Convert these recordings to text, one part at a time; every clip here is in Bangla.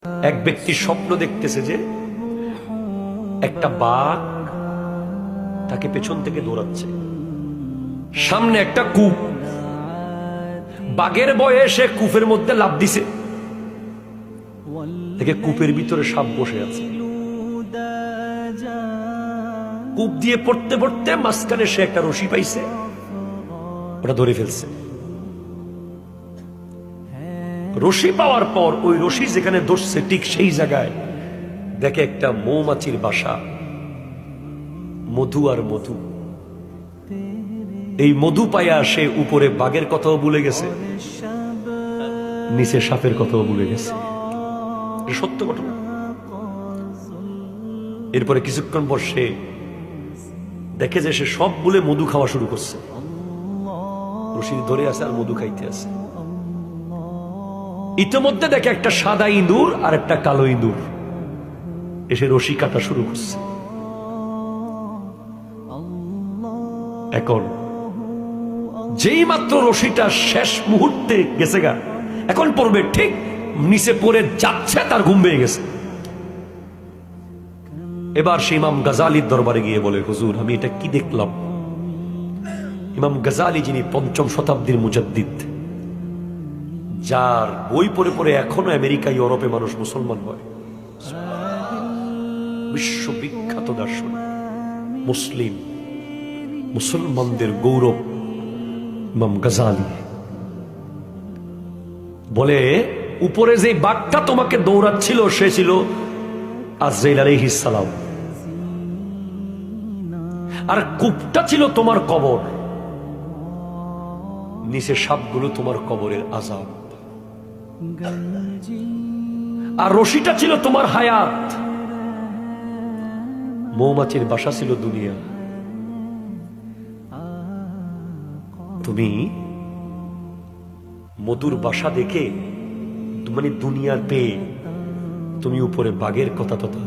এক ব্যক্তি স্বপ্ন দেখতেছে যে একটা বাঘ তাকে পেছন থেকে দৌড়াচ্ছে, সামনে একটা কূপ, বাঘের ভয়ে সে কূপের মধ্যে লাফ দিছে, দেখে কূপের ভিতরে সাপ বসে আছে। কূপ দিয়ে পড়তে পড়তে মাঝখানে সে একটা রশি পাইছে, ওটা ধরে ফেলছে। রশি পাওয়ার পর ওই রশি যেখানে ধরছে ঠিক সেই জায়গায় দেখে একটা মৌমাছির বাসা, মধু আর মধু। এই মধু পাইয়া সে উপরে বাঘের কথাও ভুলে গেছে, নিচে সাপের কথাও ভুলে গেছে। সত্য ঘটনা। এরপরে কিছুক্ষণ পর সে দেখে যে সে সব বলে মধু খাওয়া শুরু করছে, রশি ধরে আছে আর মধু খাইতে আছে। ইতিমধ্যে দেখে একটা সাদা ইঁদুর আর একটা কালো ইঁদুর এসে রশি কাটা শুরু করছে। এখন যেই মাত্র রশিটা শেষ মুহূর্তে গেছে গা, এখন পড়বে, ঠিক নিচে পড়ে যাচ্ছে, তার ঘুম পেয়ে গেছে। এবার সে ইমাম গাজালির দরবারে গিয়ে বলে, হুজুর আমি এটা কি দেখলাম? ইমাম গাজালি যিনি ৫ম শতাব্দীর মুজাদ্দিদ, যার বই পড়ে পড়ে এখনো আমেরিকা ইউরোপে মানুষ মুসলমান হয়, বিশ্ববিখ্যাত দার্শনিক, মুসলিম, মুসলমানদের গৌরব ইমাম গাজালি বলে, উপরে যে বাঘটা তোমাকে দৌড়াচ্ছিল সে ছিল আজরাইল আলাইহিস সালাম, আর কূপটা ছিল তোমার কবর, নিচে সাপগুলো তোমার কবরের আযাব, আর রশিটা ছিল তোমার হায়াত, মৌমাছির বাসা ছিল দুনিয়া। তুমি মধুর বাসা দেখে মানে দুনিয়ার পেয়ে তুমি উপরে বাঘের কথা তথা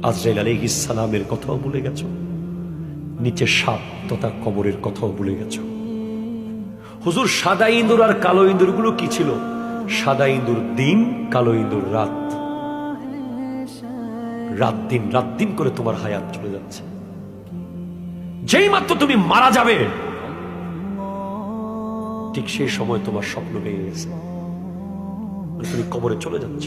আজরাইল আলাইহিস সালামের কথাও ভুলে গেছো, নিচে সাপ তথা কবরের কথাও ভুলে গেছো। হুজুর সাদা ইঁদুর আর কালো ইঁদুর গুলো কি ছিল? সাদা ইঁদুর দিন, কালো ইঁদুর রাত। রাত দিন রাত দিন করে তোমার হায়াত চলে যাচ্ছে। যেই মাত্র তুমি মারা যাবে ঠিক সেই সময় তোমার স্বপ্ন ভেঙে গেছে, তুমি কবরে চলে যাচ্ছ।